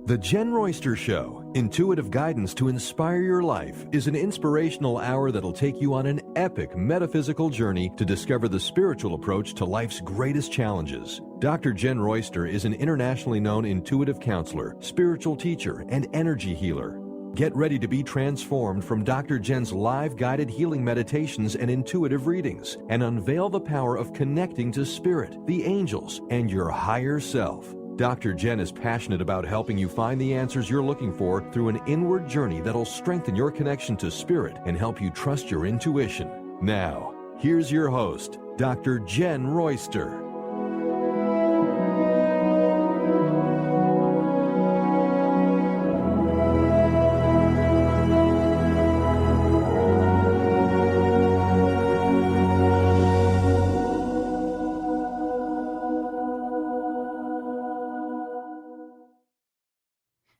The Jenn Royster Show, intuitive guidance to inspire your life, is an inspirational hour that'll take you on an epic metaphysical journey to discover the spiritual approach to life's greatest challenges. Dr. Jenn Royster is an internationally known intuitive counselor, spiritual teacher, and energy healer. Get ready to be transformed from Dr. Jenn's live guided healing meditations and intuitive readings, and unveil the power of connecting to spirit, the angels, and your higher self. Dr. Jenn is passionate about helping you find the answers you're looking for through an inward journey that'll strengthen your connection to spirit and help you trust your intuition. Now, here's your host, Dr. Jenn Royster.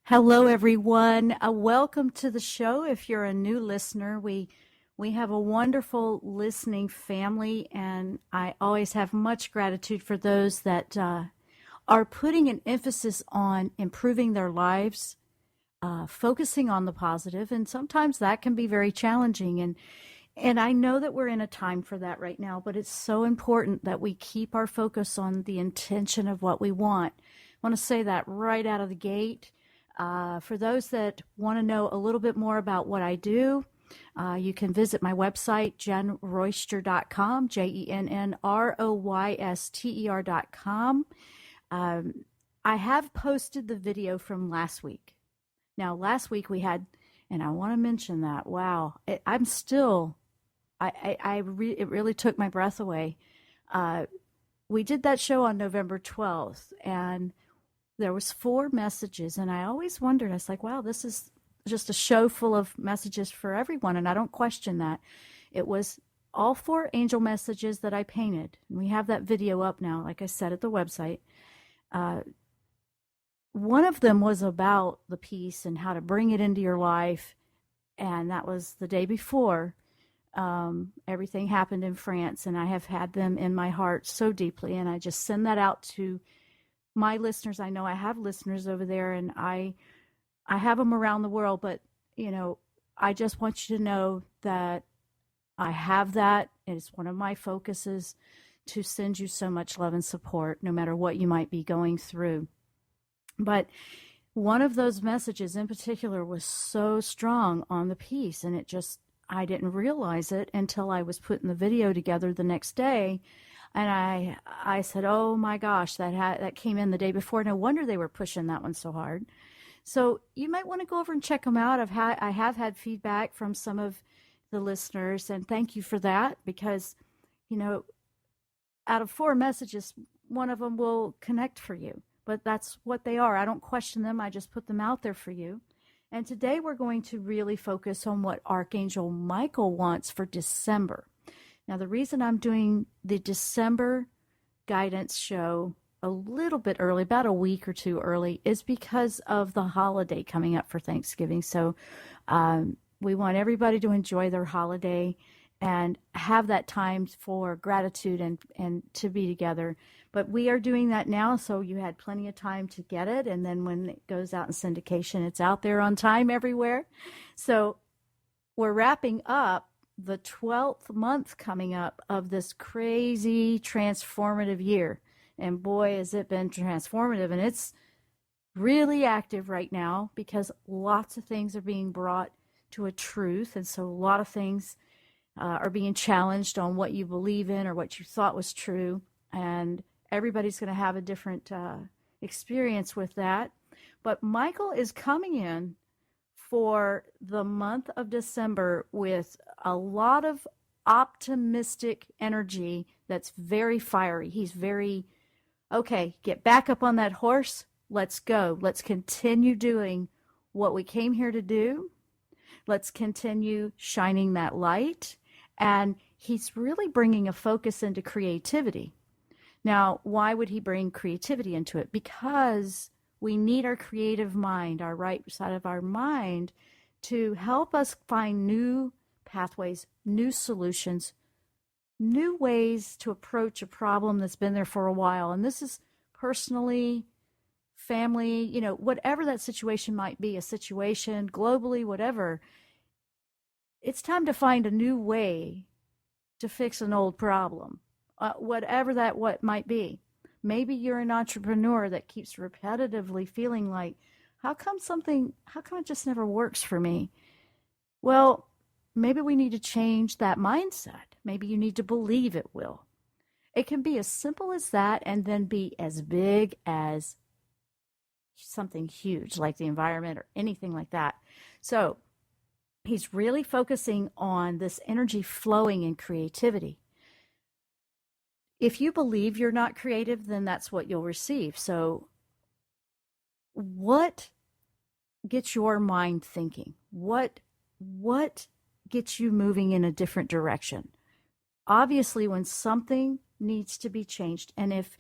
Hello, everyone. Welcome to the show. If you're a new listener, we have a wonderful listening family, and I always have much gratitude for those that are putting an emphasis on improving their lives, focusing on the positive, and sometimes that can be very challenging. And I know that we're in a time for that right now, but it's so important that we keep our focus on the intention of what we want. I want to say that right out of the gate. For those that want to know a little bit more about what I do, you can visit my website, jennroyster.com, JENNROYSTER.com. I have posted the video from last week. Now, last week we had, and I want to mention that, wow, it really took my breath away. We did that show on November 12th, and there was 4 messages, and I always wondered, I was like, wow, this is just a show full of messages for everyone, and I don't question that. It was all 4 angel messages that I painted, and we have that video up now, like I said, at the website. One of them was about the peace and how to bring it into your life, and that was the day before everything happened in France, and I have had them in my heart so deeply, and I just send that out to my listeners. I know I have listeners over there, and I have them around the world, but, you know, I just want you to know that I have that. It's one of my focuses to send you so much love and support, no matter what you might be going through. But one of those messages in particular was so strong on the peace, and I didn't realize it until I was putting the video together the next day. And I said, oh my gosh, that came in the day before. No wonder they were pushing that one so hard. So you might want to go over and check them out. I have had feedback from some of the listeners, and thank you for that, because, you know, out of 4 messages, one of them will connect for you. But that's what they are. I don't question them. I just put them out there for you. And today we're going to really focus on what Archangel Michael wants for December. Now, the reason I'm doing the December guidance show a little bit early, about a week or 2 early, is because of the holiday coming up for Thanksgiving. So we want everybody to enjoy their holiday and have that time for gratitude and to be together. But we are doing that now, so you had plenty of time to get it. And then when it goes out in syndication, it's out there on time everywhere. So we're wrapping up the 12th month coming up of this crazy transformative year. And boy, has it been transformative. And it's really active right now because lots of things are being brought to a truth. And so a lot of things are being challenged on what you believe in or what you thought was true. And everybody's going to have a different experience with that. But Michael is coming in for the month of December with a lot of optimistic energy that's very fiery. He's very, okay, get back up on that horse. Let's go. Let's continue doing what we came here to do. Let's continue shining that light. And he's really bringing a focus into creativity. Now, why would he bring creativity into it? Because we need our creative mind, our right side of our mind, to help us find new pathways, new solutions, new ways to approach a problem that's been there for a while. And this is personally family, whatever that situation might be, a situation globally, whatever, it's time to find a new way to fix an old problem, whatever what might be. Maybe you're an entrepreneur that keeps repetitively feeling like, how come it just never works for me? Well, maybe we need to change that mindset. Maybe you need to believe it will. It can be as simple as that, and then be as big as something huge like the environment or anything like that. So he's really focusing on this energy flowing in creativity. If you believe you're not creative, then that's what you'll receive. So what gets your mind thinking? What gets you moving in a different direction? Obviously, when something needs to be changed, and if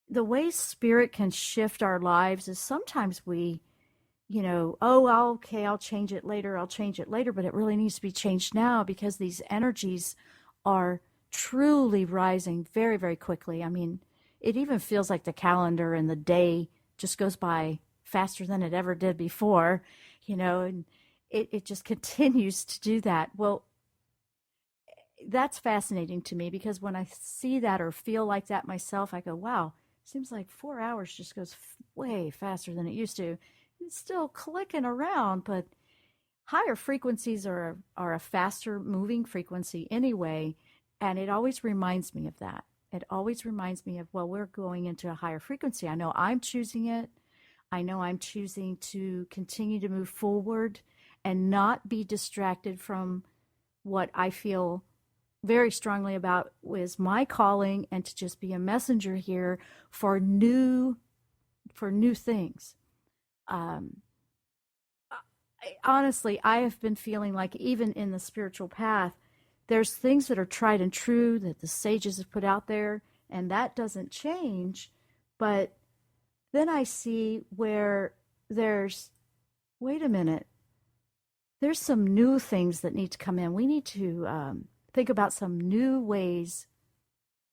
the way spirit can shift our lives is sometimes we, I'll change it later, but it really needs to be changed now because these energies are truly rising very, very quickly. I mean, it even feels like the calendar and the day just goes by faster than it ever did before, and it just continues to do that. Well, that's fascinating to me because when I see that or feel like that myself, I go, wow, seems like 4 hours just goes way faster than it used to. It's still clicking around, but higher frequencies are a faster moving frequency anyway. And it always reminds me of that. It always reminds me of, well, we're going into a higher frequency. I know I'm choosing it. I know I'm choosing to continue to move forward and not be distracted from what I feel very strongly about is my calling, and to just be a messenger here for new things. Honestly, I have been feeling like even in the spiritual path, there's things that are tried and true that the sages have put out there, and that doesn't change. But then I see where wait a minute, there's some new things that need to come in. We need to think about some new ways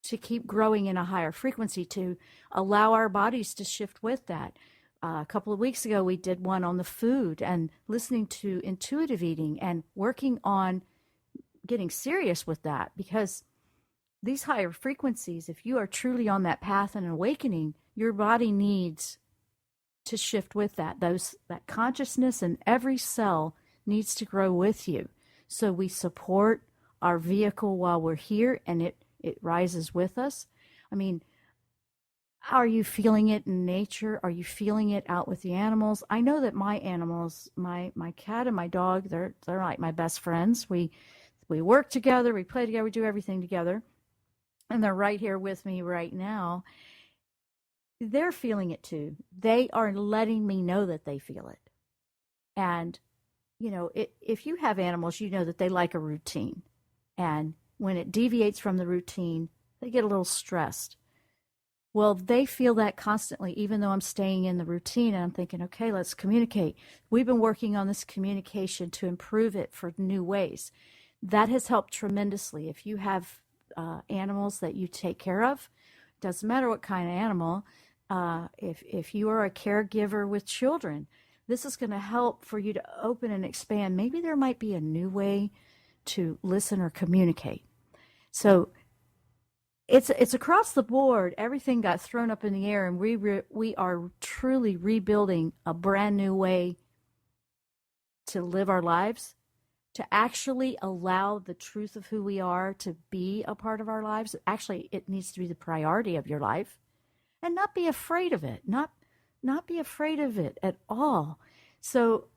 to keep growing in a higher frequency, to allow our bodies to shift with that. A couple of weeks ago, we did one on the food and listening to intuitive eating and working on getting serious with that, because these higher frequencies, if you are truly on that path and awakening, your body needs to shift with that. That consciousness in every cell needs to grow with you. So we support our vehicle while we're here, and it rises with us. I mean, are you feeling it in nature? Are you feeling it out with the animals? I know that my animals, my cat and my dog, they're like my best friends. We work together, we play together, we do everything together. And they're right here with me right now. They're feeling it too. They are letting me know that they feel it. And, if you have animals, you know that they like a routine. And when it deviates from the routine, they get a little stressed. Well, they feel that constantly, even though I'm staying in the routine, and I'm thinking, okay, let's communicate. We've been working on this communication to improve it for new ways. That has helped tremendously. If you have animals that you take care of, doesn't matter what kind of animal, if you are a caregiver with children, this is going to help for you to open and expand. Maybe there might be a new way to listen or communicate. So it's across the board. Everything got thrown up in the air, and we are truly rebuilding a brand new way to live our lives, to actually allow the truth of who we are to be a part of our lives. Actually, it needs to be the priority of your life, and not be afraid of it. Not be afraid of it at all. So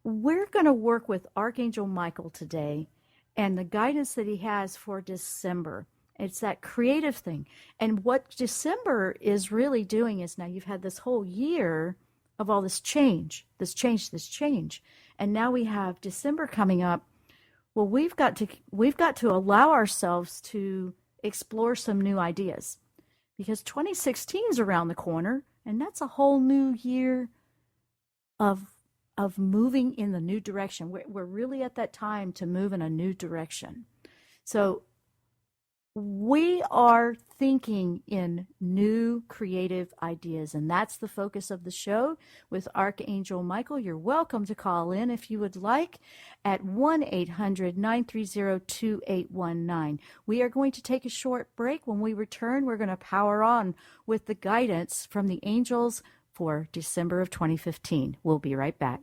we're going to work with Archangel Michael today and the guidance that he has for December. It's that creative thing. And what December is really doing is, now you've had this whole year of all this change. And now we have December coming up. Well, we've got to allow ourselves to explore some new ideas, because 2016 is around the corner, and that's a whole new year of moving in the new direction. We're really at that time to move in a new direction. So We are thinking in new creative ideas, and that's the focus of the show with Archangel Michael. You're welcome to call in if you would like at 1-800-930-2819. We are going to take a short break. When we return, we're going to power on with the guidance from the angels for December of 2015. We'll be right back.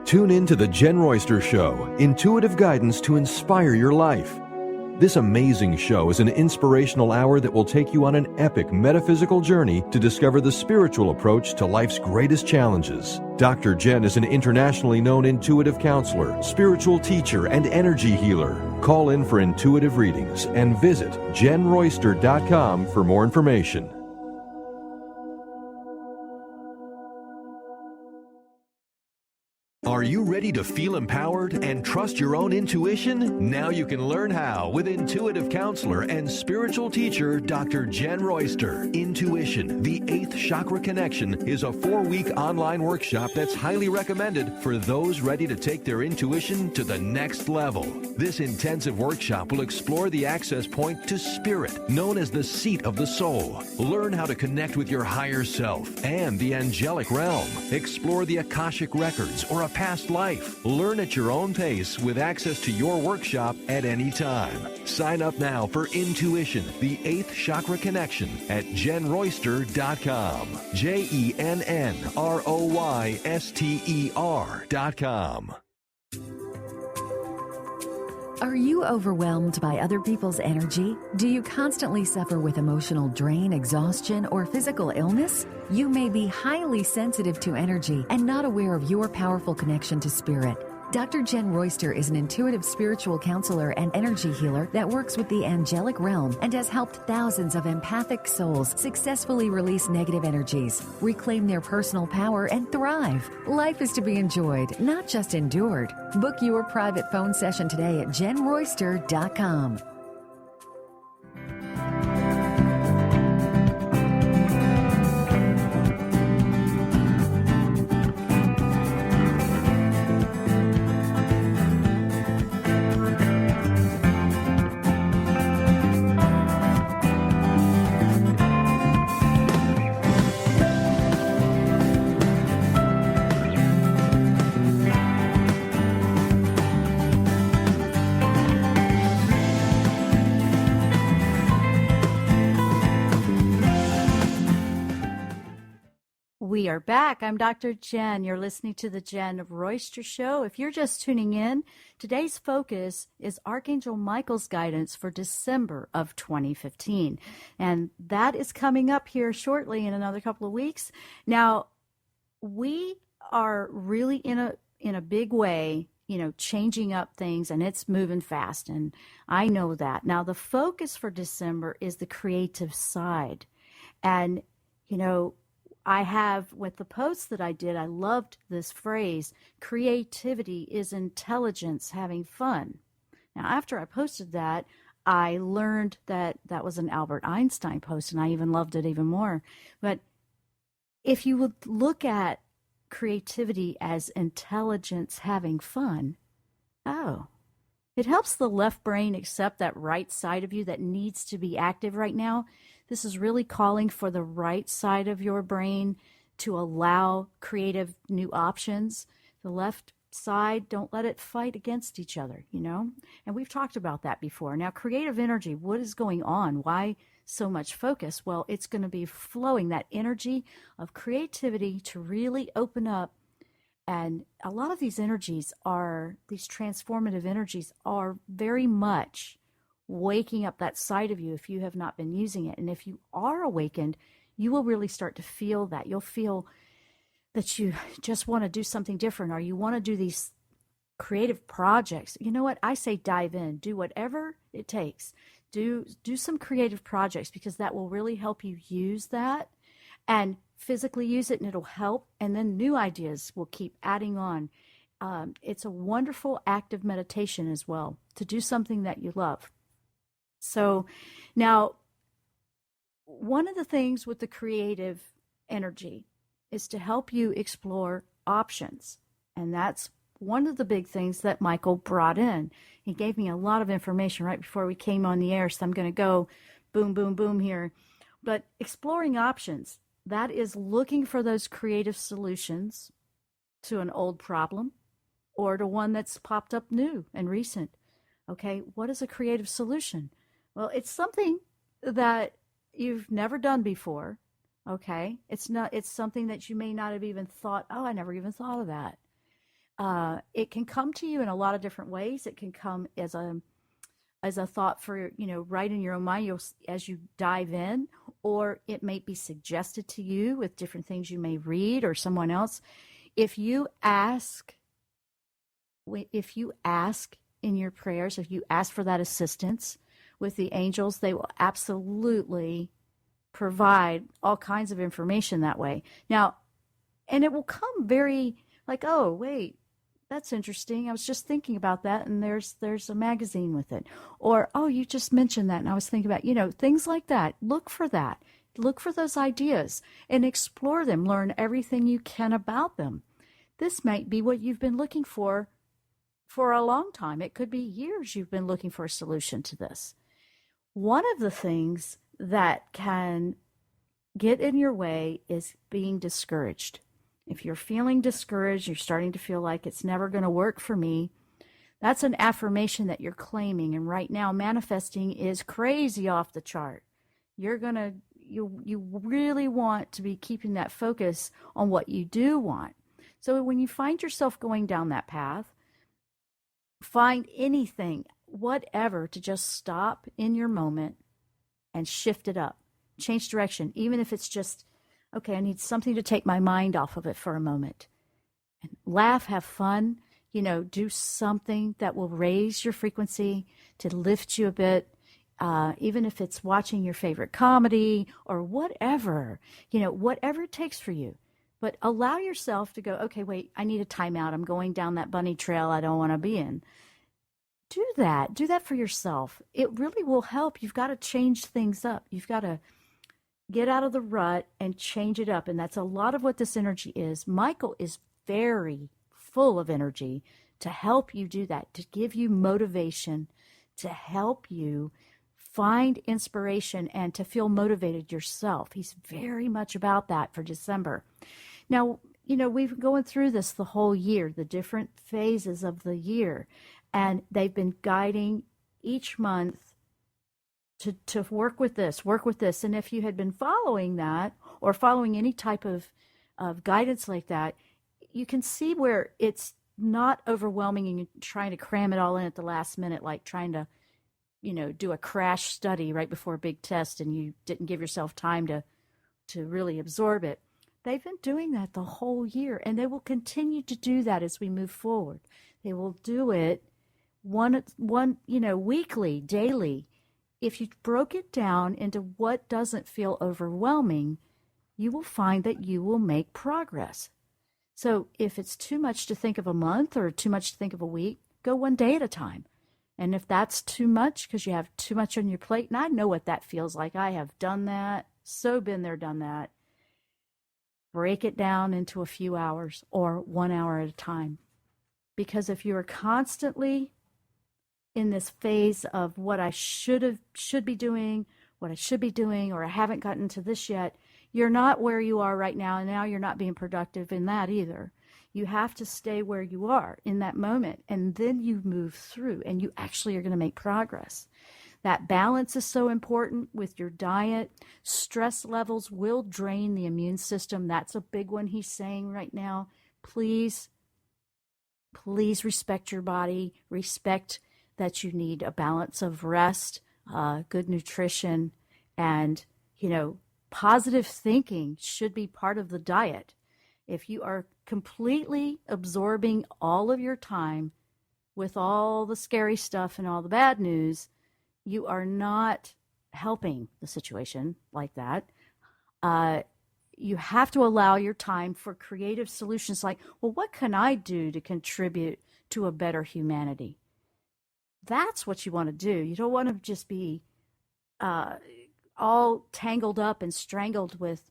Tune in to The Jenn Royster Show, intuitive guidance to inspire your life. This amazing show is an inspirational hour that will take you on an epic metaphysical journey to discover the spiritual approach to life's greatest challenges. Dr. Jenn is an internationally known intuitive counselor, spiritual teacher, and energy healer. Call in for intuitive readings and visit JennRoyster.com for more information. Are you ready to feel empowered and trust your own intuition? Now you can learn how with intuitive counselor and spiritual teacher Dr. Jenn Royster. Intuition, the 8th chakra connection, is a 4-week online workshop that's highly recommended for those ready to take their intuition to the next level. This intensive workshop will explore the access point to spirit, known as the seat of the soul. Learn how to connect with your higher self and the angelic realm. Explore the Akashic records or a past life. Learn at your own pace with access to your workshop at any time. Sign up now for Intuition, the 8th chakra connection at JennRoyster.com. JennRoyster.com. Are you overwhelmed by other people's energy? Do you constantly suffer with emotional drain, exhaustion, or physical illness? You may be highly sensitive to energy and not aware of your powerful connection to spirit. Dr. Jenn Royster is an intuitive spiritual counselor and energy healer that works with the angelic realm and has helped thousands of empathic souls successfully release negative energies, reclaim their personal power, and thrive. Life is to be enjoyed, not just endured. Book your private phone session today at JennRoyster.com. We are back. I'm Dr. Jenn. You're listening to the Jenn Royster Show. If you're just tuning in, today's focus is Archangel Michael's guidance for December of 2015. And that is coming up here shortly in another couple of weeks. Now, we are really in a big way, changing up things, and it's moving fast. And I know that. Now, the focus for December is the creative side. And, I have, with the posts that I did, I loved this phrase, creativity is intelligence having fun. Now, after I posted that, I learned that that was an Albert Einstein post, and I even loved it even more. But if you would look at creativity as intelligence having fun, oh, it helps the left brain accept that right side of you that needs to be active right now. This is really calling for the right side of your brain to allow creative new options. The left side, don't let it fight against each other, you know? And we've talked about that before. Now, creative energy, what is going on? Why so much focus? Well, it's going to be flowing, that energy of creativity to really open up. And a lot of these energies are, these transformative energies are very much waking up that side of you if you have not been using it. And if you are awakened, you will really start to feel that. You'll feel that you just want to do something different, or you want to do these creative projects. You know what? I say dive in, do whatever it takes. Do some creative projects, because that will really help you use that and physically use it, and it'll help. And then new ideas will keep adding on. It's a wonderful active meditation as well, to do something that you love. So now, one of the things with the creative energy is to help you explore options. And that's one of the big things that Michael brought in. He gave me a lot of information right before we came on the air, so I'm going to go boom, boom, boom here. But exploring options, that is looking for those creative solutions to an old problem or to one that's popped up new and recent. Okay, what is a creative solution? Well, it's something that you've never done before. Okay, it's something that you may not have even thought, oh, I never even thought of that. It can come to you in a lot of different ways. It can come as a thought for, right in your own mind as you dive in, or it may be suggested to you with different things you may read or someone else. If you ask in your prayers, if you ask for that assistance with the angels, they will absolutely provide all kinds of information that way. Now, and it will come very like, oh, wait, that's interesting. I was just thinking about that, and there's a magazine with it. Or, oh, you just mentioned that, and I was thinking about, things like that. Look for that. Look for those ideas and explore them. Learn everything you can about them. This might be what you've been looking for a long time. It could be years you've been looking for a solution to this. One of the things that can get in your way is being discouraged. If you're feeling discouraged, you're starting to feel like it's never going to work for me, that's an affirmation that you're claiming. And right now, manifesting is crazy off the chart. You really want to be keeping that focus on what you do want. So when you find yourself going down that path, find anything, whatever, to just stop in your moment and shift it up, change direction, even if it's just, okay, I need something to take my mind off of it for a moment. And laugh, have fun, do something that will raise your frequency, to lift you a bit, even if it's watching your favorite comedy or whatever, whatever it takes for you. But allow yourself to go, okay, wait, I need a timeout. I'm going down that bunny trail I don't want to be in. Do that for yourself. It really will help. You've got to change things up. You've got to get out of the rut and change it up. And that's a lot of what this energy is. Michael is very full of energy to help you do that, to give you motivation, to help you find inspiration and to feel motivated yourself. He's very much about that for December. Now, we've been going through this the whole year, the different phases of the year, and they've been guiding each month to work with this. And if you had been following that or following any type of guidance like that, you can see where it's not overwhelming and you're trying to cram it all in at the last minute, like trying to, do a crash study right before a big test and you didn't give yourself time to really absorb it. They've been doing that the whole year, and they will continue to do that as we move forward. They will do it one, weekly, daily. If you broke it down into what doesn't feel overwhelming, you will find that you will make progress. So if it's too much to think of a month or too much to think of a week, go one day at a time And if that's too much because you have too much on your plate, and I know what that feels like. I have done that. So been there, done that. Break it down into a few hours or 1 hour at a time. Because if you are constantly in this phase of what I should be doing, what I should be doing, or I haven't gotten to this yet, you're not where you are right now, and now you're not being productive in that either. You have to stay where you are in that moment, and then you move through, and you actually are going to make progress. That balance is so important with your diet. Stress levels will drain the immune system. That's a big one he's saying right now. Please respect your body. Respect that you need a balance of rest, good nutrition, and, positive thinking should be part of the diet. If you are completely absorbing all of your time with all the scary stuff and all the bad news, you are not helping the situation like that. You have to allow your time for creative solutions like, well, what can I do to contribute to a better humanity? That's what you want to do. You don't want to just be all tangled up and strangled with,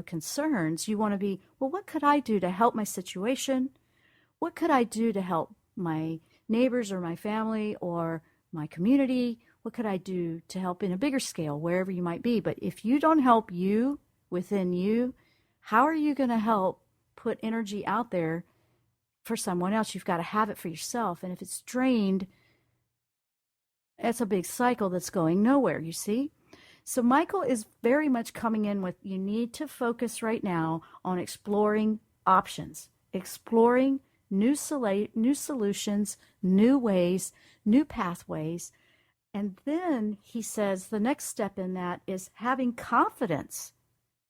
concerns. You want to be, well, what could I do to help my situation? What could I do to help my neighbors or my family or my community? What could I do to help in a bigger scale, wherever you might be? But if you don't help you within you, how are you going to help put energy out there for someone else? You've got to have it for yourself. And if it's drained, it's a big cycle that's going nowhere, you see? So Michael is very much coming in with, you need to focus right now on exploring options, exploring new solutions, new ways, new pathways. And then he says the next step in that is having confidence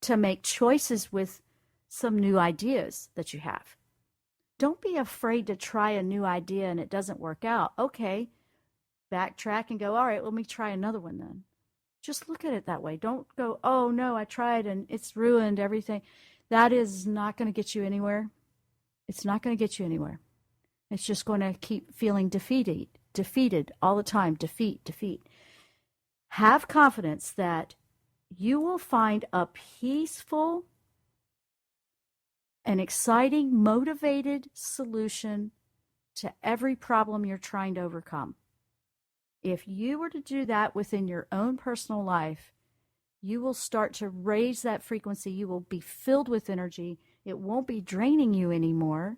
to make choices with some new ideas that you have. Don't be afraid to try a new idea and it doesn't work out. Okay, backtrack and go, all right, let me try another one then. Just look at it that way. Don't go, oh no, I tried and it's ruined everything. That is not going to get you anywhere. It's not going to get you anywhere. It's just going to keep feeling defeated all the time. Defeat. Have confidence that you will find a peaceful, an exciting, motivated solution to every problem you're trying to overcome. If you were to do that within your own personal life, you will start to raise that frequency. You will be filled with energy. It won't be draining you anymore.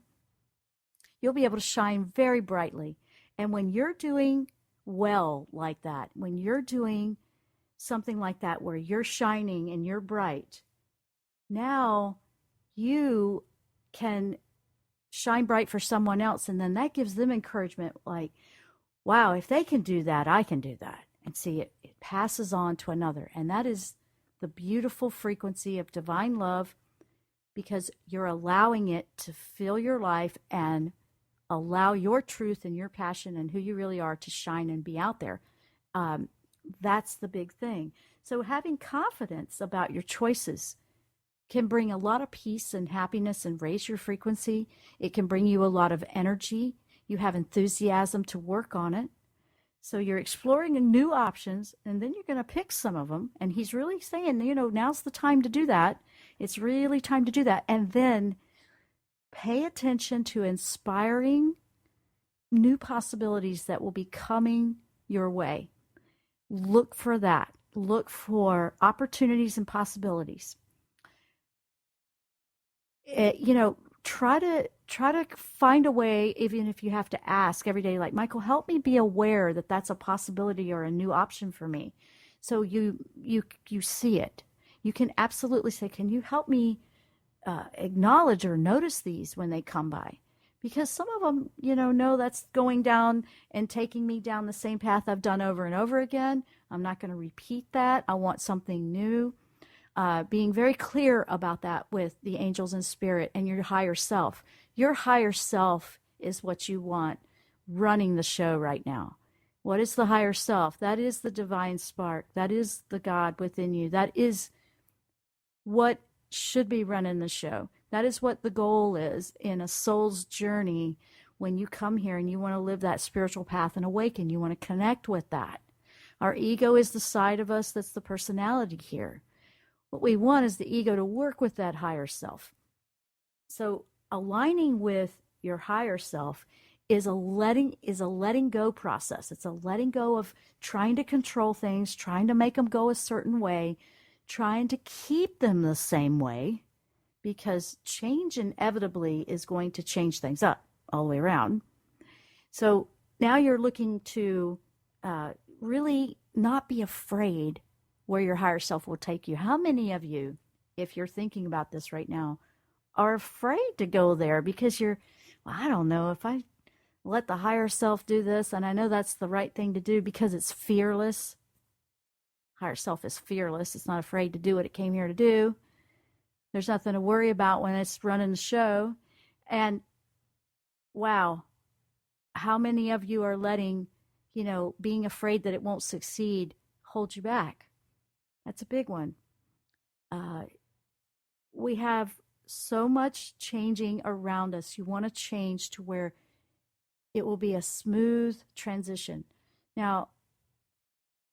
You'll be able to shine very brightly. And when you're doing well like that, when you're doing something like that where you're shining and you're bright, now you can shine bright for someone else. And then that gives them encouragement like, wow, if they can do that, I can do that. And see, it passes on to another. And that is the beautiful frequency of divine love, because you're allowing it to fill your life and allow your truth and your passion and who you really are to shine and be out there. That's the big thing. So having confidence about your choices can bring a lot of peace and happiness and raise your frequency. It can bring you a lot of energy. You have enthusiasm to work on it. So you're exploring new options, and then you're going to pick some of them. And he's really saying, now's the time to do that. It's really time to do that. And then pay attention to inspiring new possibilities that will be coming your way. Look for that. Look for opportunities and possibilities. Try to find a way, even if you have to ask every day, like, Michael, help me be aware that that's a possibility or a new option for me. So you see it. You can absolutely say, can you help me acknowledge or notice these when they come by? Because some of them, know that's going down and taking me down the same path I've done over and over again. I'm not going to repeat that. I want something new. Being very clear about that with the angels and spirit and your higher self. Your higher self is what you want running the show right now. What is the higher self? That is the divine spark. That is the God within you. That is what should be running the show. That is what the goal is in a soul's journey when you come here and you want to live that spiritual path and awaken. You want to connect with that. Our ego is the side of us that's the personality here. What we want is the ego to work with that higher self. So aligning with your higher self is a letting go process. It's a letting go of trying to control things, trying to make them go a certain way, trying to keep them the same way, because change inevitably is going to change things up all the way around. So now you're looking to really not be afraid where your higher self will take you. How many of you, if you're thinking about this right now, are afraid to go there because well, I don't know if I let the higher self do this, and I know that's the right thing to do because it's fearless. Higher self is fearless. It's not afraid to do what it came here to do. There's nothing to worry about when it's running the show. And wow, how many of you are letting, being afraid that it won't succeed hold you back? That's a big one. We have so much changing around us. You want to change to where it will be a smooth transition. Now,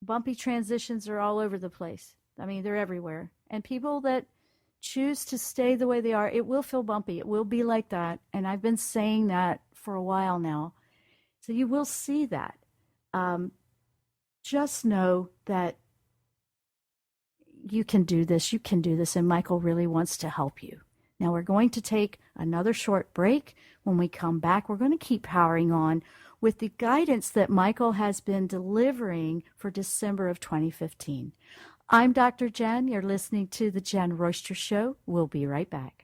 bumpy transitions are all over the place. I mean, they're everywhere. And people that choose to stay the way they are, it will feel bumpy. It will be like that. And I've been saying that for a while now. So you will see that. Just know that you can do this. You can do this. And Michael really wants to help you. Now we're going to take another short break. When we come back, we're going to keep powering on with the guidance that Michael has been delivering for December of 2015. I'm Dr. Jenn. You're listening to The Jenn Royster Show. We'll be right back.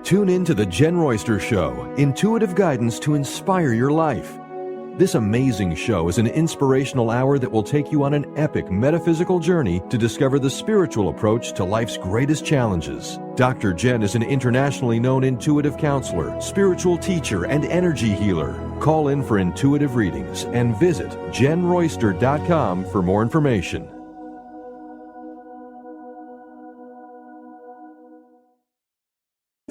Tune in to The Jenn Royster Show, intuitive guidance to inspire your life. This amazing show is an inspirational hour that will take you on an epic metaphysical journey to discover the spiritual approach to life's greatest challenges. Dr. Jenn is an internationally known intuitive counselor, spiritual teacher, and energy healer. Call in for intuitive readings and visit JennRoyster.com for more information.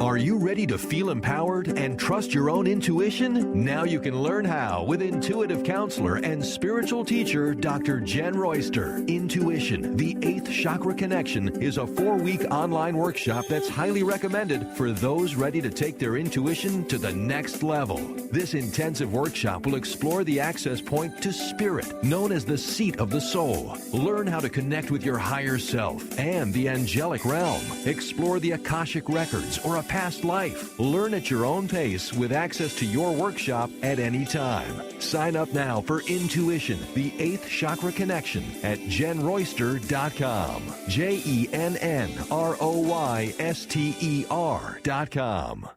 Are you ready to feel empowered and trust your own intuition? Now you can learn how with intuitive counselor and spiritual teacher Dr. Jenn Royster. Intuition, the 8th Chakra Connection, is a 4-week online workshop that's highly recommended for those ready to take their intuition to the next level. This intensive workshop will explore the access point to spirit, known as the seat of the soul. Learn how to connect with your higher self and the angelic realm. Explore the Akashic records or a past life. Learn at your own pace with access to your workshop at any time. Sign up now for Intuition, the 8th Chakra Connection at JennRoyster.com. JennRoyster.com.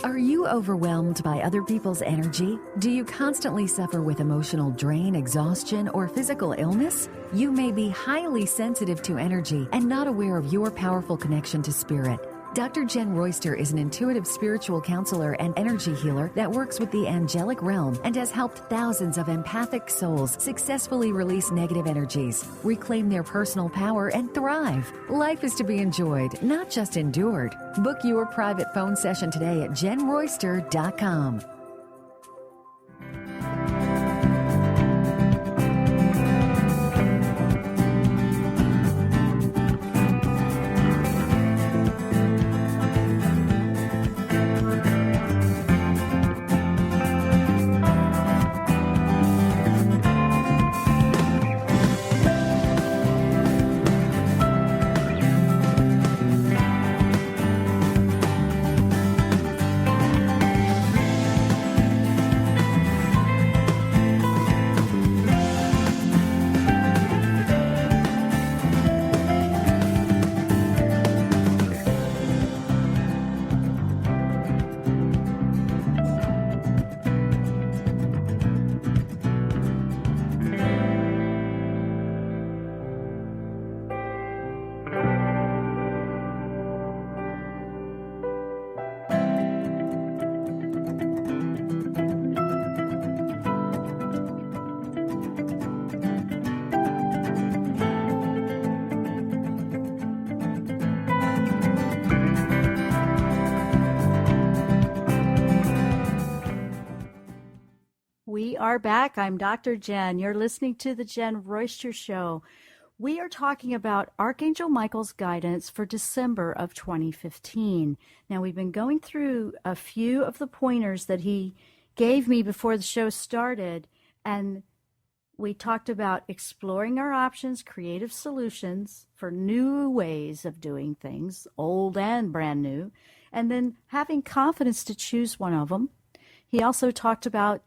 Are you overwhelmed by other people's energy? Do you constantly suffer with emotional drain, exhaustion, or physical illness? You may be highly sensitive to energy and not aware of your powerful connection to spirit. Dr. Jenn Royster is an intuitive spiritual counselor and energy healer that works with the angelic realm and has helped thousands of empathic souls successfully release negative energies, reclaim their personal power, and thrive. Life is to be enjoyed, not just endured. Book your private phone session today at JennRoyster.com. We are back. I'm Dr. Jenn. You're listening to the Jenn Royster Show. We are talking about Archangel Michael's guidance for December of 2015. Now, we've been going through a few of the pointers that he gave me before the show started, and we talked about exploring our options, creative solutions for new ways of doing things, old and brand new, and then having confidence to choose one of them. He also talked about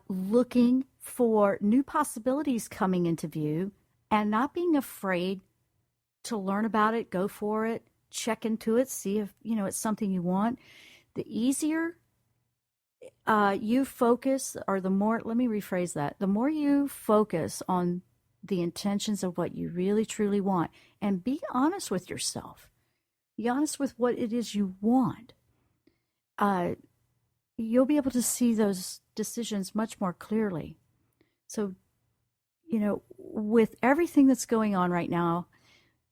looking for new possibilities coming into view and not being afraid to learn about it, go for it, check into it, see if, it's something you want. The easier you focus, or the more, let me rephrase that, the more you focus on the intentions of what you really, truly want, and be honest with yourself. Be honest with what it is you want. You'll be able to see those decisions much more clearly. So, with everything that's going on right now,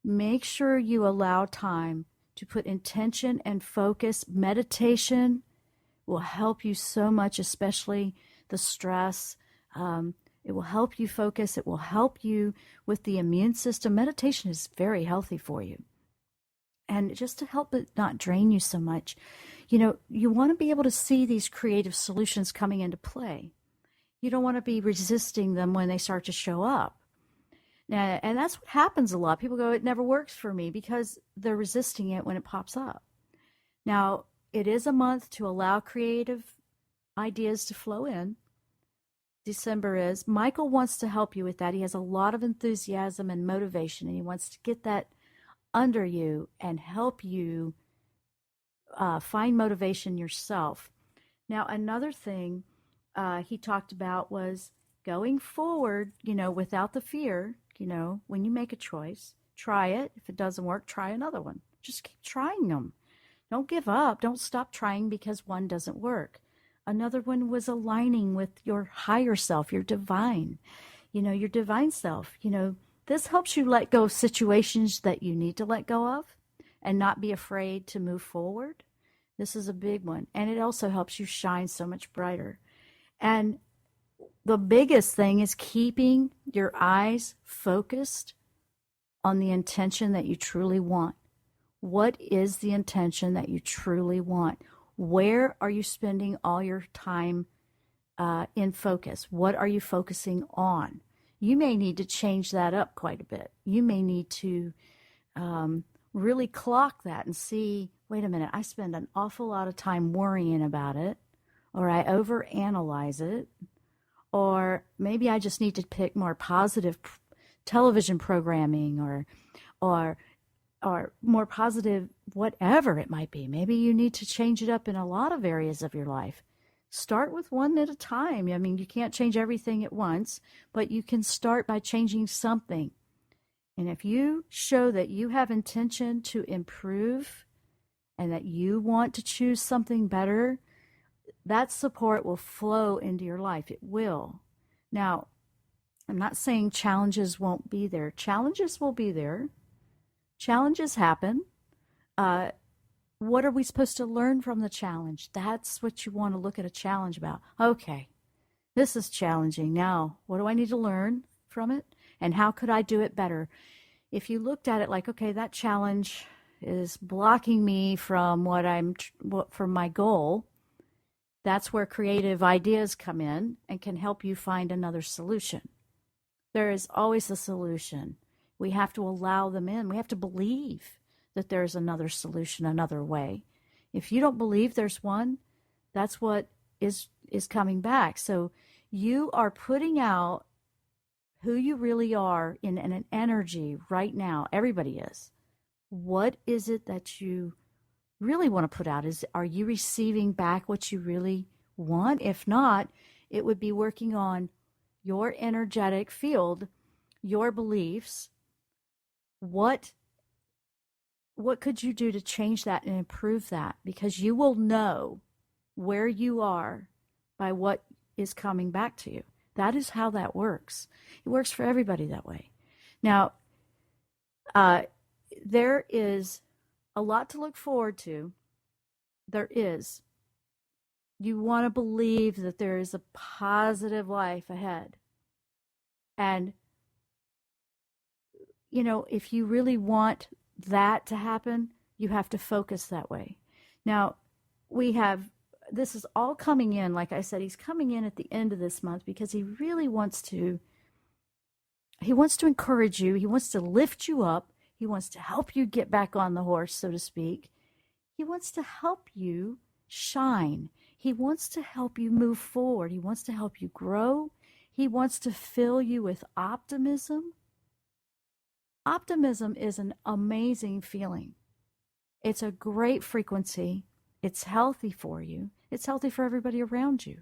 make sure you allow time to put intention and focus. Meditation will help you so much, especially the stress. It will help you focus. It will help you with the immune system. Meditation is very healthy for you. And just to help it not drain you so much, you want to be able to see these creative solutions coming into play. You don't want to be resisting them when they start to show up. Now, and that's what happens a lot. People go, it never works for me, because they're resisting it when it pops up. Now, it is a month to allow creative ideas to flow in. December is. Michael wants to help you with that. He has a lot of enthusiasm and motivation, and he wants to get that under you and help you find motivation yourself. Now, another thing he talked about was going forward, without the fear. When you make a choice, try it. If it doesn't work, try another one. Just keep trying them. Don't give up. Don't stop trying because one doesn't work. Another one was aligning with your higher self, your divine self. This helps you let go of situations that you need to let go of and not be afraid to move forward. This is a big one. And it also helps you shine so much brighter. And the biggest thing is keeping your eyes focused on the intention that you truly want. What is the intention that you truly want? Where are you spending all your time in focus? What are you focusing on? You may need to change that up quite a bit. You may need to really clock that and see, wait a minute, I spend an awful lot of time worrying about it, or I overanalyze it, or maybe I just need to pick more positive television programming or more positive, whatever it might be. Maybe you need to change it up in a lot of areas of your life. Start with one at a time. I mean, you can't change everything at once, but you can start by changing something. And if you show that you have intention to improve and that you want to choose something better, that support will flow into your life. It will. Now, I'm not saying challenges won't be there. Challenges will be there. Challenges happen. What are we supposed to learn from the challenge? That's what you want to look at a challenge about. Okay, this is challenging. Now, what do I need to learn from it? And how could I do it better? If you looked at it like, okay, that challenge is blocking me from from my goal, that's where creative ideas come in and can help you find another solution. There is always a solution. We have to allow them in. We have to believe that there's another solution, another way. If you don't believe there's one, that's what is coming back. So you are putting out who you really are in an energy right now. Everybody is. What is it that you really want to put out? Are you receiving back what you really want? If not, it would be working on your energetic field, your beliefs. What could you do to change that and improve that? Because you will know where you are by what is coming back to you. That is how that works. It works for everybody that way. Now, there is a lot to look forward to. There is. You want to believe that there is a positive life ahead. And, if you really want that to happen, you have to focus that way. Now, this is all coming in. Like I said, he's coming in at the end of this month because he really wants to encourage you. He wants to lift you up. He wants to help you get back on the horse, so to speak. He wants to help you shine. He wants to help you move forward. He wants to help you grow. He wants to fill you with optimism. Optimism is an amazing feeling. It's a great frequency. It's healthy for you. It's healthy for everybody around you.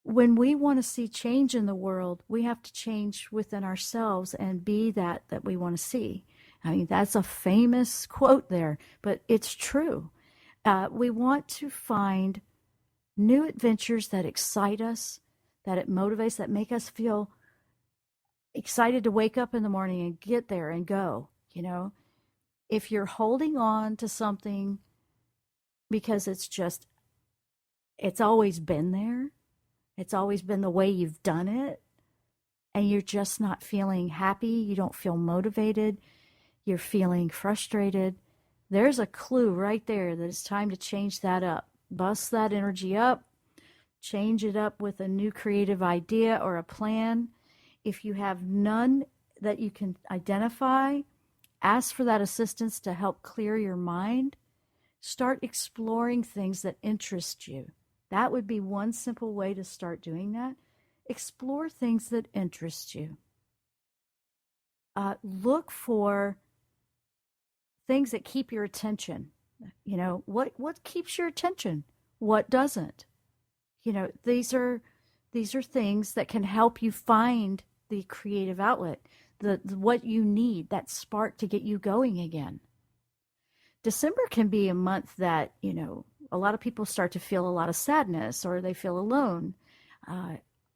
When we want to see change in the world, we have to change within ourselves and be that we want to see. I mean, that's a famous quote there, but it's true. We want to find new adventures that excite us, that it motivates, that make us feel excited to wake up in the morning and get there and go. If you're holding on to something because it's always been there, it's always been the way you've done it, and you're just not feeling happy, you don't feel motivated, you're feeling frustrated, there's a clue right there that it's time to change that up. Bust that energy up, change it up with a new creative idea or a plan. If you have none that you can identify, ask for that assistance to help clear your mind. Start exploring things that interest you. That would be one simple way to start doing that. Explore things that interest you. Look for things that keep your attention. What keeps your attention? What doesn't? These are things that can help you find the creative outlet, the what you need, that spark to get you going again. December can be a month that, a lot of people start to feel a lot of sadness or they feel alone.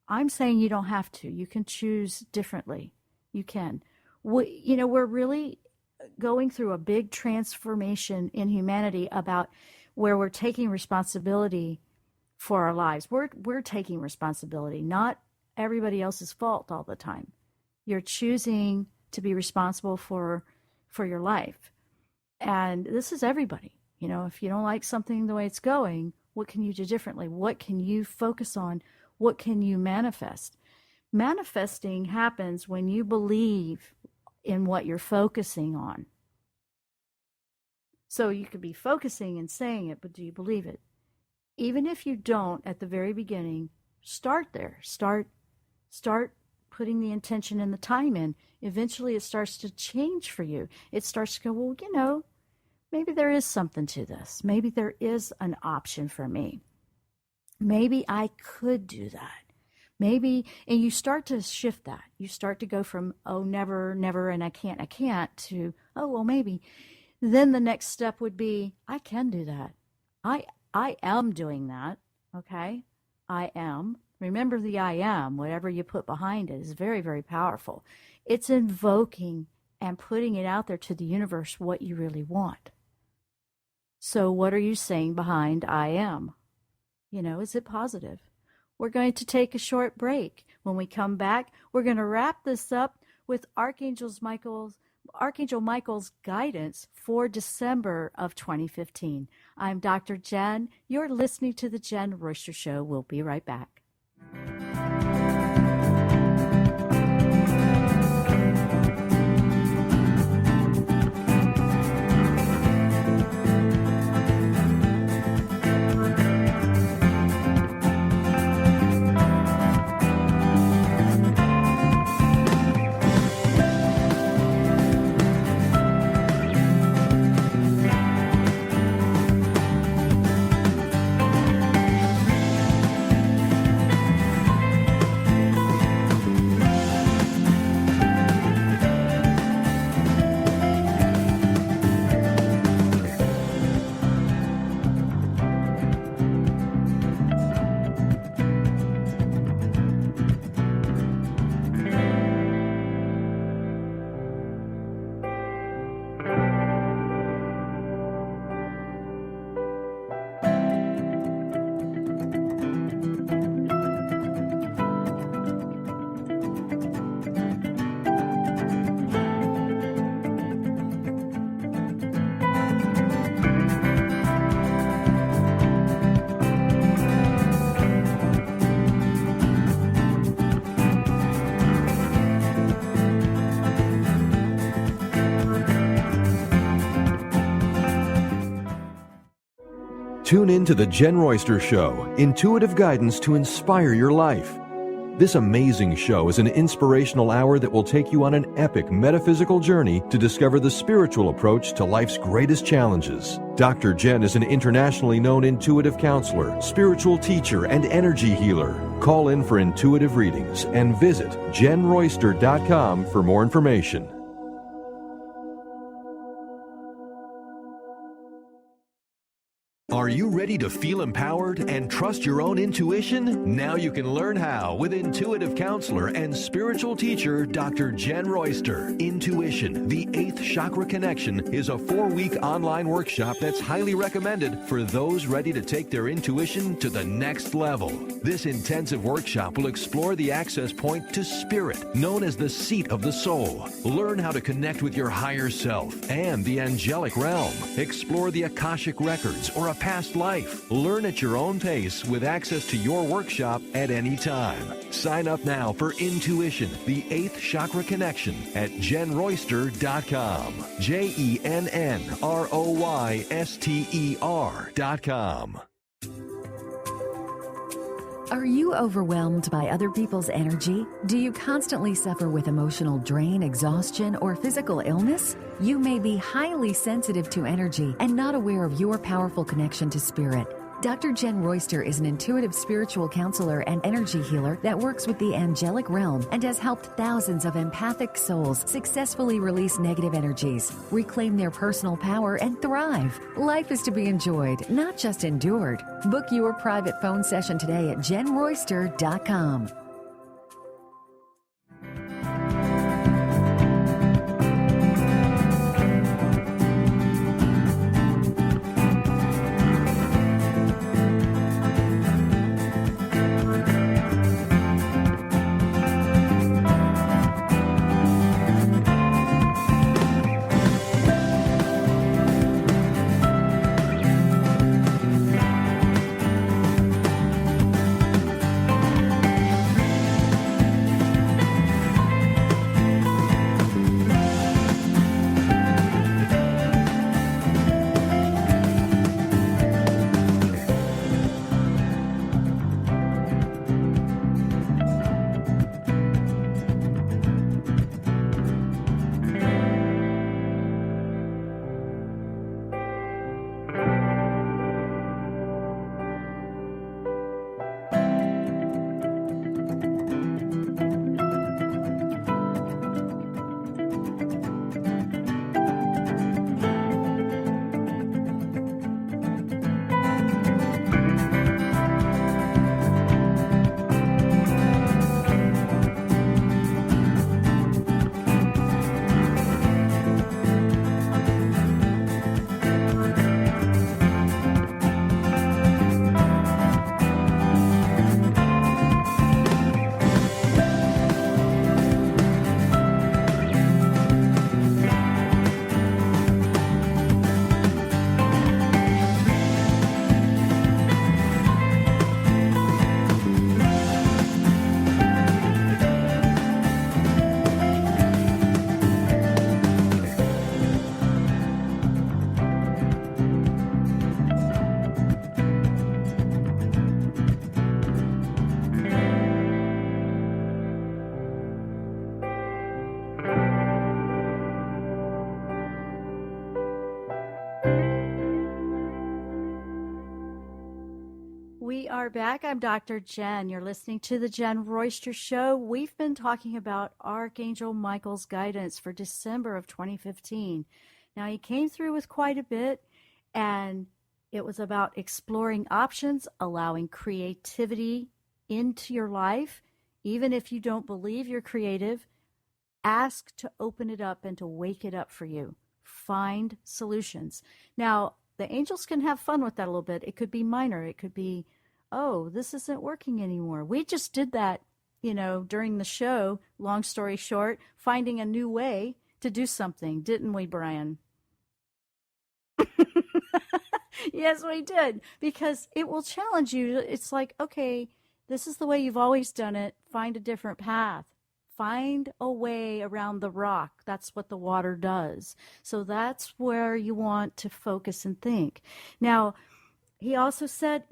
I'm saying you don't have to. You can choose differently. You can. We're really going through a big transformation in humanity about where we're taking responsibility for our lives. We're taking responsibility, not everybody else's fault all the time. You're choosing to be responsible for your life. And this is everybody. If you don't like something the way it's going, what can you do differently? What can you focus on? What can you manifest? Manifesting happens when you believe in what you're focusing on. So you could be focusing and saying it, but do you believe it? Even if you don't at the very beginning, start there. Start putting the intention and the time in. Eventually it starts to change for you. It starts to go, well, maybe there is something to this. Maybe there is an option for me. Maybe I could do that. Maybe, and you start to shift that. You start to go from, oh, never, never, and I can't, to, oh, well, maybe. then the next step would be, I can do that. I am doing that. Okay. I am. Remember the I am, whatever you put behind it is very, very powerful. It's invoking and putting it out there to the universe what you really want. So what are you saying behind I am? Is it positive? We're going to take a short break. When we come back, we're going to wrap this up with Archangel Michael's guidance for December of 2015. I'm Dr. Jenn. You're listening to The Jenn Royster Show. We'll be right back. Tune in to The Jenn Royster Show, intuitive guidance to inspire your life. This amazing show is an inspirational hour that will take you on an epic metaphysical journey to discover the spiritual approach to life's greatest challenges. Dr. Jenn is an internationally known intuitive counselor, spiritual teacher, and energy healer. Call in for intuitive readings and visit JennRoyster.com for more information. Are you ready to feel empowered and trust your own intuition? Now you can learn how with intuitive counselor and spiritual teacher Dr. Jenn Royster. Intuition, the 8th chakra connection, is a 4-week online workshop that's highly recommended for those ready to take their intuition to the next level. This intensive workshop will explore the access point to spirit, known as the seat of the soul. Learn how to connect with your higher self and the angelic realm. Explore the Akashic records or a past life. Learn at your own pace with access to your workshop at any time. Sign up now for Intuition, the 8th chakra connection at JennRoyster.com. JennRoyster.com. Are you overwhelmed by other people's energy? Do you constantly suffer with emotional drain, exhaustion, or physical illness? You may be highly sensitive to energy and not aware of your powerful connection to spirit. Dr. Jenn Royster is an intuitive spiritual counselor and energy healer that works with the angelic realm and has helped thousands of empathic souls successfully release negative energies, reclaim their personal power, and thrive. Life is to be enjoyed, not just endured. Book your private phone session today at JennRoyster.com. are back. I'm Dr. Jenn. You're listening to the Jen Royster Show. We've been talking about Archangel Michael's guidance for December of 2015. Now, he came through with quite a bit, and it was about exploring options, allowing creativity into your life. Even if you don't believe you're creative, ask to open it up and to wake it up for you. Find solutions. Now, the angels can have fun with that a little bit. It could be minor. It could be, oh, this isn't working anymore. We just did that, during the show, long story short, finding a new way to do something, didn't we, Brian? Yes, we did, because it will challenge you. It's like, okay, this is the way you've always done it. Find a different path. Find a way around the rock. That's what the water does. So that's where you want to focus and think. Now, he also said,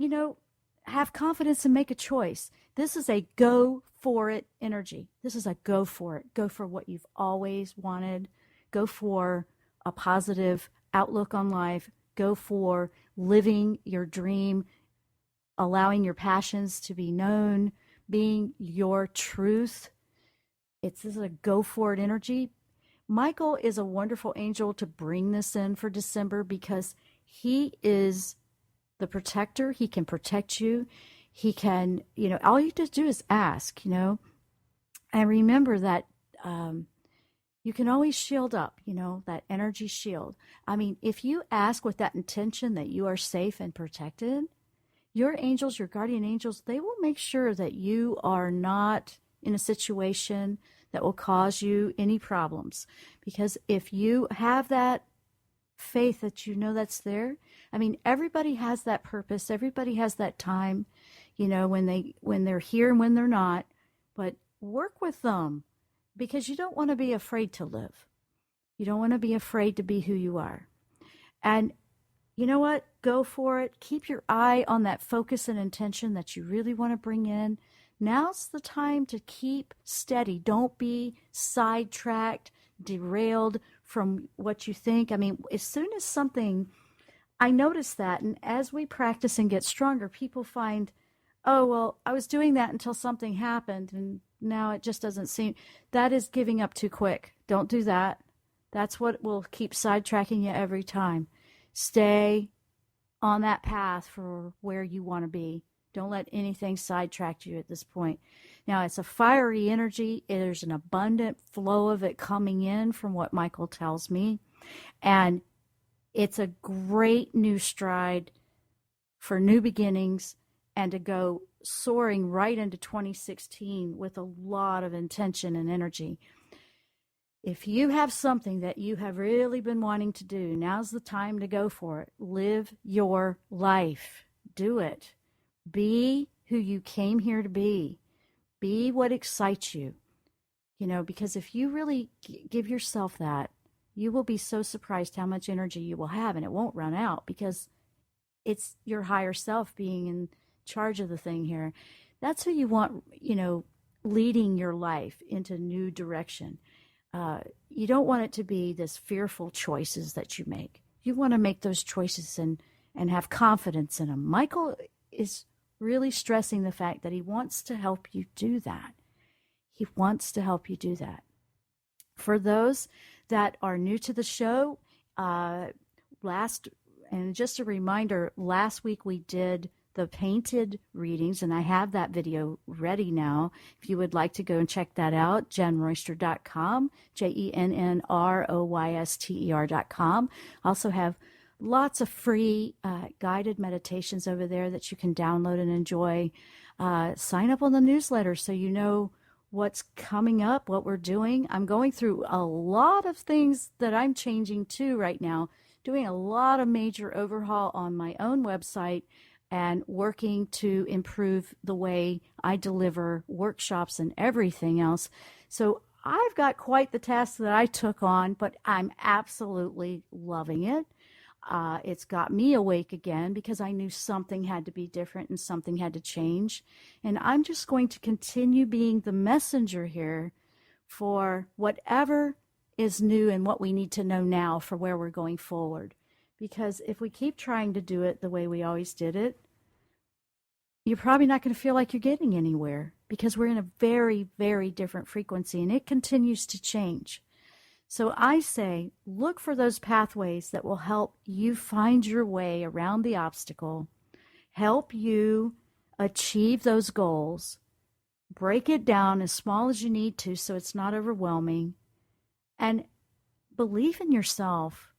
have confidence and make a choice. This is a go for it energy. This is a go for it. Go for what you've always wanted. Go for a positive outlook on life. Go for living your dream, allowing your passions to be known, being your truth. This is a go for it energy. Michael is a wonderful angel to bring this in for December because he is the protector. He can protect you. He can, all you have to do is ask, and remember that you can always shield up, that energy shield. I mean, if you ask with that intention that you are safe and protected, your angels, your guardian angels, they will make sure that you are not in a situation that will cause you any problems. Because if you have that faith that that's there, I mean, everybody has that purpose. Everybody has that time, when they're here and when they're not. But work with them, because you don't want to be afraid to live. You don't want to be afraid to be who you are. And you know what? Go for it. Keep your eye on that focus and intention that you really want to bring in. Now's the time to keep steady. Don't be sidetracked, derailed from what you think. I mean, as soon as I notice that, and as we practice and get stronger, people find, oh, well, I was doing that until something happened, and now it just doesn't seem. That is giving up too quick. Don't do that. That's what will keep sidetracking you every time. Stay on that path for where you want to be. Don't let anything sidetrack you at this point. Now, it's a fiery energy. There's an abundant flow of it coming in from what Michael tells me. And it's a great new stride for new beginnings and to go soaring right into 2016 with a lot of intention and energy. If you have something that you have really been wanting to do, now's the time to go for it. Live your life. Do it. Be who you came here to be. Be what excites you. Because if you really give yourself that, you will be so surprised how much energy you will have, and it won't run out because it's your higher self being in charge of the thing here. That's who you want, leading your life into new direction. You don't want it to be this fearful choices that you make. You want to make those choices and have confidence in them. Michael is really stressing the fact that he wants to help you do that. He wants to help you do that. For those that are new to the show, and just a reminder, last week we did the painted readings, and I have that video ready now. If you would like to go and check that out, JennRoyster.com, JennRoyster.com. Also have lots of free guided meditations over there that you can download and enjoy. Sign up on the newsletter so you know what's coming up, what we're doing. I'm going through a lot of things that I'm changing too right now, doing a lot of major overhaul on my own website and working to improve the way I deliver workshops and everything else. So I've got quite the task that I took on, but I'm absolutely loving it. It's got me awake again because I knew something had to be different and something had to change. And I'm just going to continue being the messenger here for whatever is new and what we need to know now for where we're going forward. Because if we keep trying to do it the way we always did it, you're probably not going to feel like you're getting anywhere, because we're in a very, very different frequency, and it continues to change. So I say, look for those pathways that will help you find your way around the obstacle, help you achieve those goals, break it down as small as you need to so it's not overwhelming, and believe in yourself,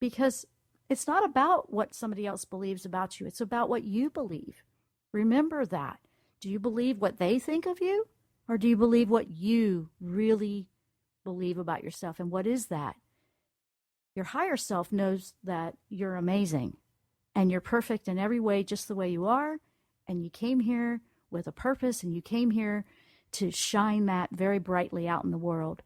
because it's not about what somebody else believes about you. It's about what you believe. Remember that. Do you believe what they think of you, or do you believe what you really believe about yourself? And what is that? Your higher self knows that you're amazing and you're perfect in every way, just the way you are. And you came here with a purpose, and you came here to shine that very brightly out in the world.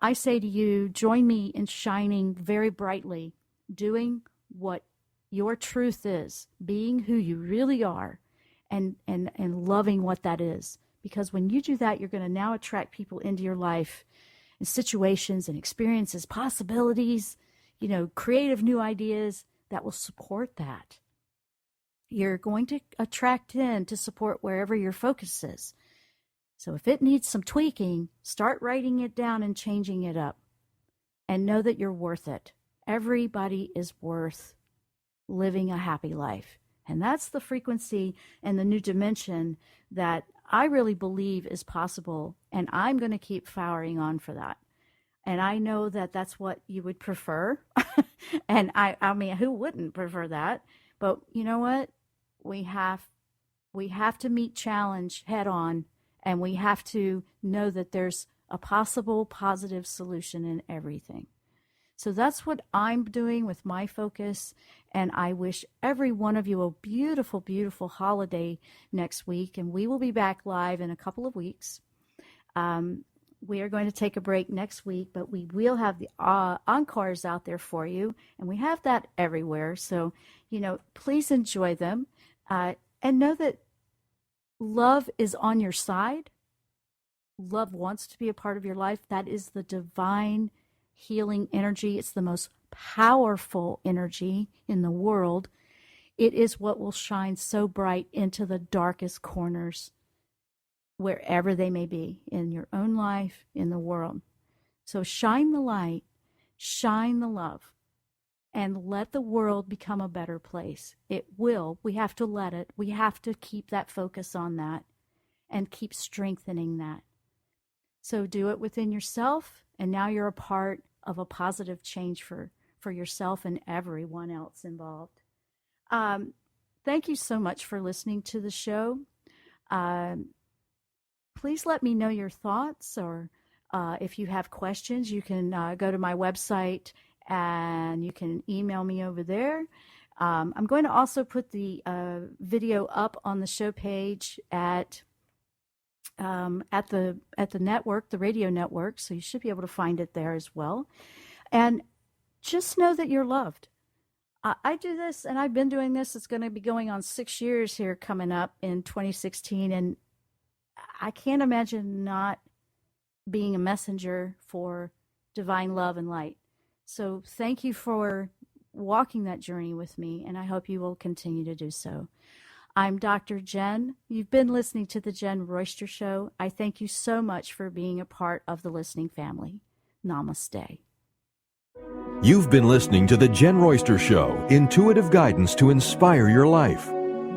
I say to you, join me in shining very brightly, doing what your truth is, being who you really are, and loving what that is. Because when you do that, you're going to now attract people into your life, and situations and experiences, possibilities, creative new ideas that will support that. You're going to attract in to support wherever your focus is. So if it needs some tweaking, start writing it down and changing it up. And know that you're worth it. Everybody is worth living a happy life. And that's the frequency and the new dimension that I really believe is possible. And I'm going to keep firing on for that. And I know that that's what you would prefer. And I mean, who wouldn't prefer that? But you know what? We have to meet challenge head on, and we have to know that there's a possible positive solution in everything. So that's what I'm doing with my focus, and I wish every one of you a beautiful, beautiful holiday next week, and we will be back live in a couple of weeks. We are going to take a break next week, but we will have the encores out there for you, and we have that everywhere. So, please enjoy them, and know that love is on your side. Love wants to be a part of your life. That is the divine healing energy. It's the most powerful energy in the world. It is what will shine so bright into the darkest corners, wherever they may be, in your own life, in the world. So shine the light, shine the love, and let the world become a better place. It will. We have to let it. We have to keep that focus on that and keep strengthening that. So do it within yourself, and now you're a part of a positive change for yourself and everyone else involved. Thank you so much for listening to the show. Please let me know your thoughts, or if you have questions, you can go to my website and you can email me over there. I'm going to also put the video up on the show page at the network, the radio network, so you should be able to find it there as well. And just know that you're loved. I do this, and I've been doing this. It's going to be going on 6 years here coming up in 2016, and I can't imagine not being a messenger for divine love and light. So thank you for walking that journey with me, and I hope you will continue to do so. I'm Dr. Jenn. You've been listening to The Jenn Royster Show. I thank you so much for being a part of the listening family. Namaste. You've been listening to The Jenn Royster Show, intuitive guidance to inspire your life.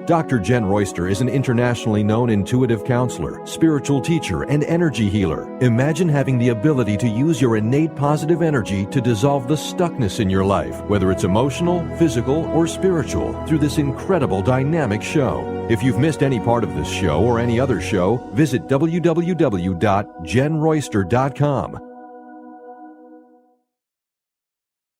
Dr. Jenn Royster is an internationally known intuitive counselor, spiritual teacher, and energy healer. Imagine having the ability to use your innate positive energy to dissolve the stuckness in your life, whether it's emotional, physical, or spiritual, through this incredible dynamic show. If you've missed any part of this show or any other show, visit www.jenroyster.com.